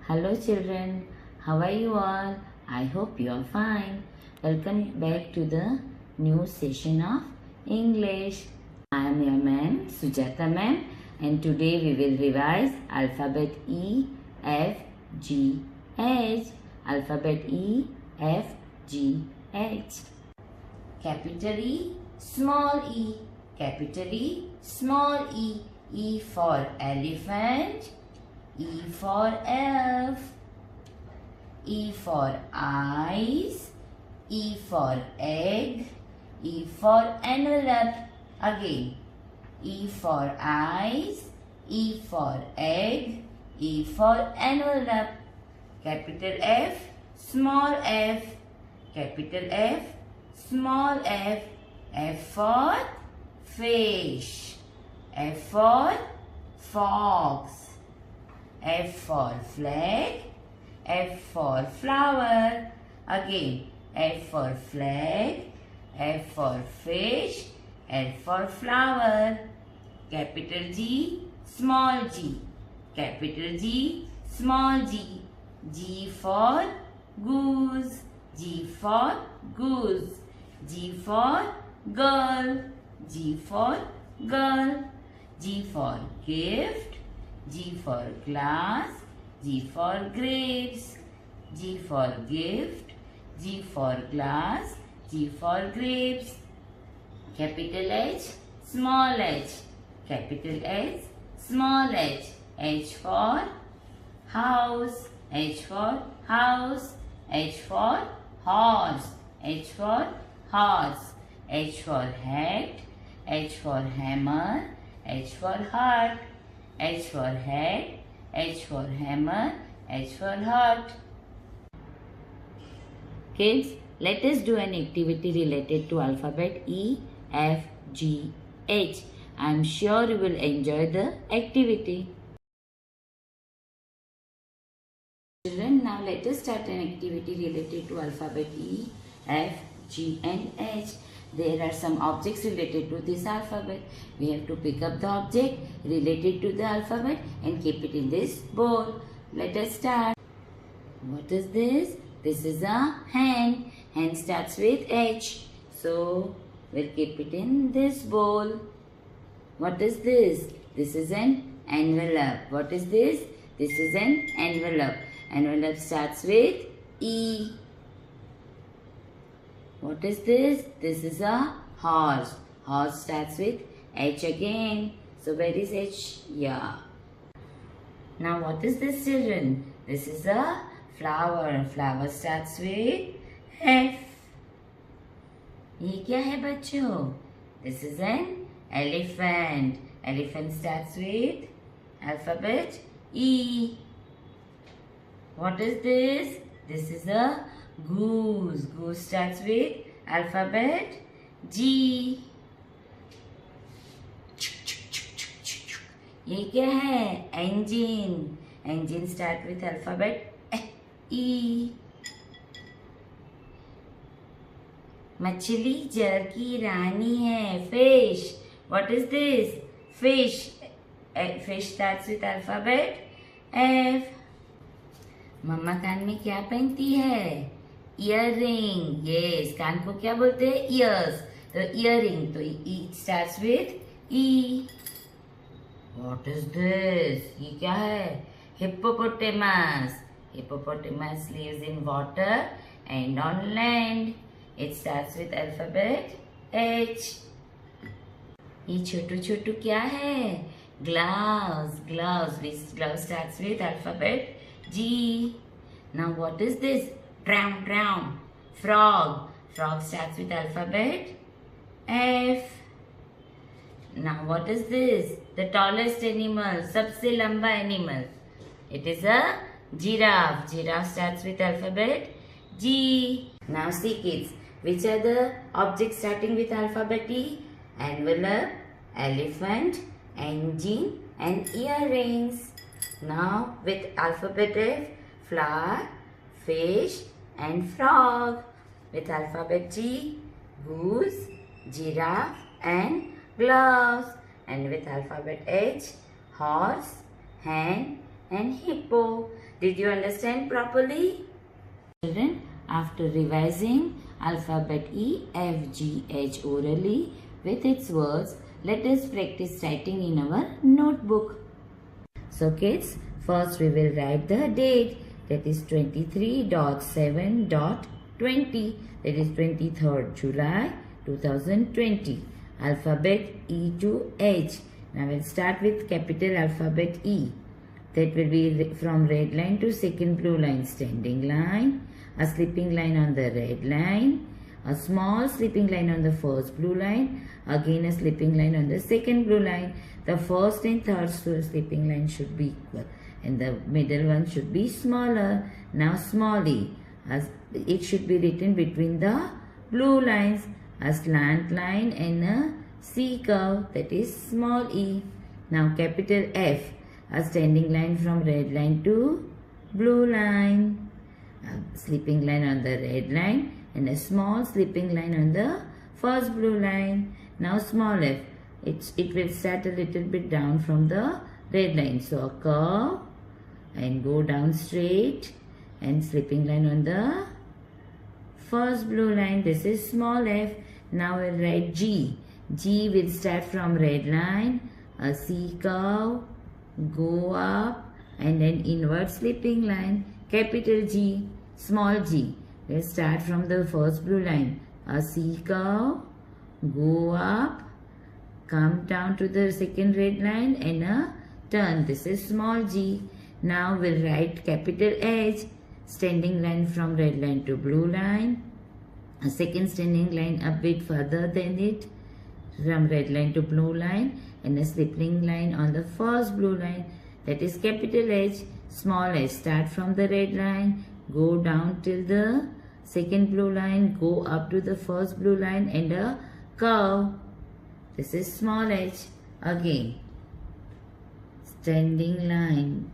Hello children, how are you all? I hope you are fine. Welcome back to the new session of English. I am your ma'am, Sujata ma'am, and today we will revise alphabet E, F, G, H. Alphabet E, F, G, H. Capital E, small e. Capital E, small e. E for elephant. E for elf. E for eyes. E for egg. E for envelope. Again. E for eyes. E for egg. E for envelope. Capital F, small f. Capital F, small f. F for fish. F for fox. F for flag. F for flower. Again, F for flag. F for fish. F for flower. Capital G, small g. Capital G, small g. G for goose. G for goose. G for girl. G for girl. G for gift. G for glass. G for grapes. G for gift. G for glass. G for grapes. Capital H, small h. Capital H, small h. H for house. H for house. H for horse. H for horse. H for hat. H for hammer. H for heart. H for hat. H for hammer. H for heart. Kids, let us do an activity related to alphabet E, F, G, H. I am sure you will enjoy the activity. Children, now let us start an activity related to alphabet E, F, G and H. There are some objects related to this alphabet. We have to pick up the object related to the alphabet and keep it in this bowl. Let us start. What is this? This is a hen. Hen starts with H. So, we'll keep it in this bowl. What is this? This is an envelope. What is this? This is an envelope. Envelope starts with E. What is this? This is a horse. Horse starts with H again. So where is H? Yeah. Now what is this, children? This is a flower. Flower starts with F. ये क्या है बच्चों? This is an elephant. Elephant starts with alphabet E. What is this? This is a goose. Goose starts with alphabet G. ये क्या है? Engine. Engine start with alphabet E. मछली जल की रानी है. Fish. What is this? Fish. Fish starts with alphabet F. मम्मा कान में क्या पहनती है? Earring. Yes, कान को क्या बोलते हैं? Ears. तो earring. तो it starts with E. What is this? ये क्या है? Hippopotamus. Hippopotamus lives in water and on land. It starts with alphabet H. ये छोटू छोटू क्या है? Gloves. Gloves. Glove starts with alphabet G. Now what is this? Drown, drown. Frog. Frog starts with alphabet F. Now what is this? The tallest animal. सबसे लंबा animal. It is a giraffe. Giraffe starts with alphabet G. Now see kids. Which are the objects starting with alphabet E? Envelope, elephant, engine and earrings. Now with alphabet F, flower, fish and frog. With alphabet G, goose, giraffe and gloves. And with alphabet H, horse, hen and hippo. Did you understand properly? Children, after revising alphabet E, F, G, H orally with its words, let us practice writing in our notebook. So kids, first we will write the date, that is 23.7.20, that is 23rd July 2020. Alphabet E to H. Now we'll start with capital alphabet E. That will be from red line to second blue line, standing line, a slipping line on the red line, a small slipping line on the first blue line, again a slipping line on the second blue line. The first and third slipping line should be equal and the middle one should be smaller. Now small e, as it should be written between the blue lines, a slant line and a C curve, that is small e. Now capital F, a standing line from red line to blue line, a slipping line on the red line and a small slipping line on the first blue line. Now small f, it will start a little bit down from the red line. So a curve and go down straight and slipping line on the first blue line. This is small f. Now we'll write G. G will start from red line, a C curve, go up and then inward slipping line. Capital G, small g. We'll start from the first blue line, a C curve, go up, come down to the second red line and a turn. This is small g. Now we'll write capital H, standing line from red line to blue line, a second standing line a bit further than it from red line to blue line and a slipping line on the first blue line, that is capital H. Small h, start from the red line, go down till the second blue line, go up to the first blue line and a curve. This is small h. Again, standing line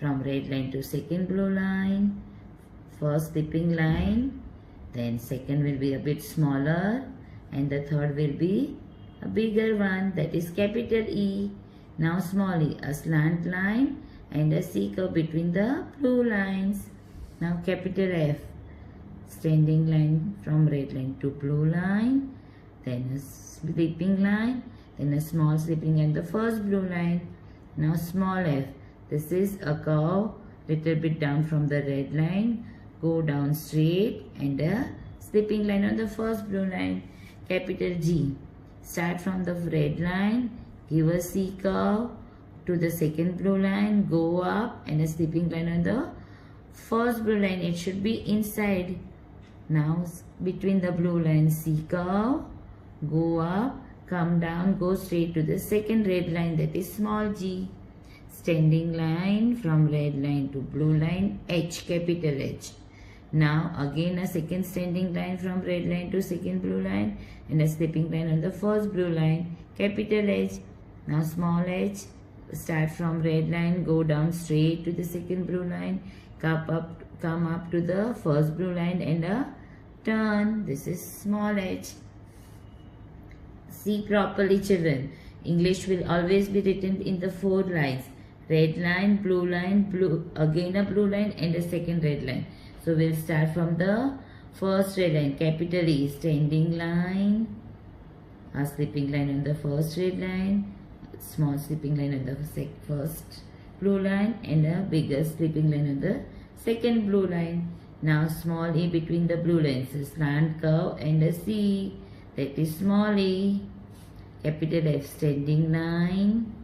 from red line to second blue line, first slipping line, then second will be a bit smaller and the third will be a bigger one, that is capital E. Now small e, a slant line and a C curve between the blue lines. Now capital F, standing line from red line to blue line, then a slipping line, then a small slipping line the first blue line. Now small f, this is a curve little bit down from the red line, go down straight and a slipping line on the first blue line. Capital G, start from the red line, give a C curve to the second blue line, go up and a slipping line on the first blue line. It should be inside. Now between the blue line, C curve, go up, come down, go straight to the second red line, that is small g. Standing line from red line to blue line, H, capital H. Now again a second standing line from red line to second blue line and a slipping line on the first blue line, capital H. Now small h, start from red line, go down straight to the second blue line, come up to the first blue line and a turn. This is small h. See properly children. English will always be written in the 4 lines. Red line, blue, again a blue line and a second red line. So we'll start from the first red line, capital E, standing line, a slipping line on the first red line, small slipping line on the first blue line and a bigger slipping line on the second blue line. Now small e between the blue lines, a slant curve and a C, that is small e. Capital F, standing line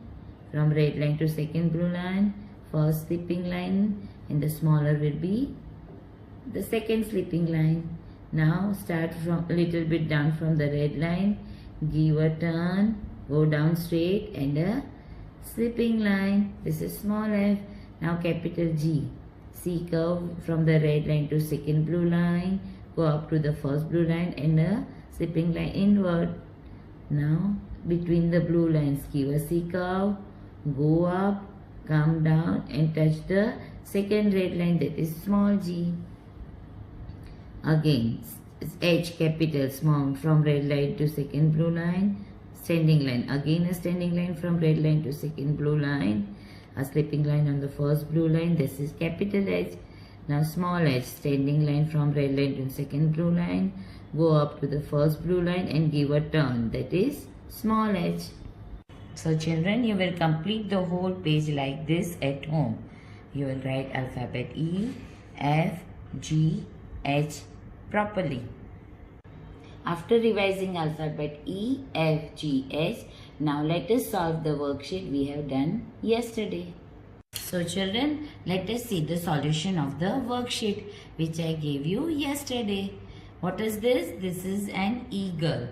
from red line to second blue line, first slipping line and the smaller will be the second slipping line. Now start from a little bit down from the red line, give a turn, go down straight and a slipping line. This is small f. Now capital G, C curve from the red line to second blue line, go up to the first blue line and a slipping line inward. Now between the blue lines, give a C curve, go up, come down and touch the second red line, that is small g. Again H, capital small from red line to second blue line, standing line, again a standing line from red line to second blue line, A sleeping line on the first blue line, this is capital H. Now small h, standing line from red line to the second blue line. Go up to the first blue line and give a turn, that is small h. So children, you will complete the whole page like this at home. You will write alphabet E, F, G, H properly. After revising alphabet E, F, G, H, now let us solve the worksheet we have done yesterday. So children, let us see the solution of the worksheet which I gave you yesterday. What is this? This is an eagle.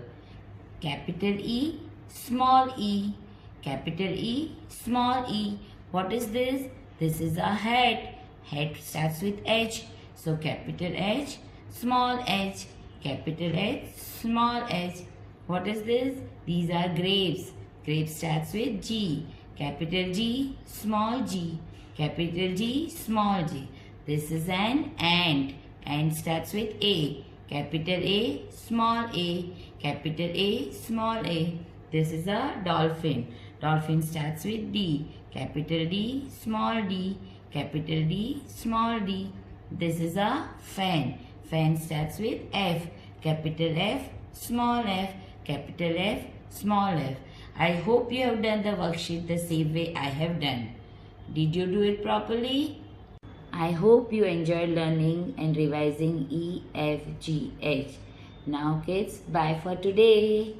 Capital E, small e. Capital E, small e. What is this? This is a hat. Hat starts with H. So capital H, small h. Capital H, small h. What is this? These are grapes. Grapes starts with G. Capital G, small g. Capital G, small g. This is an ant. Ant starts with A. Capital A, small a. Capital A, small a. This is a dolphin. Dolphin starts with D. Capital D, small d. Capital D, small d. This is a fan. Fan starts with F. Capital F, small f. Capital F, small f. I hope you have done the worksheet the same way I have done. Did you do it properly? I hope you enjoyed learning and revising E, F, G, H. Now kids, bye for today.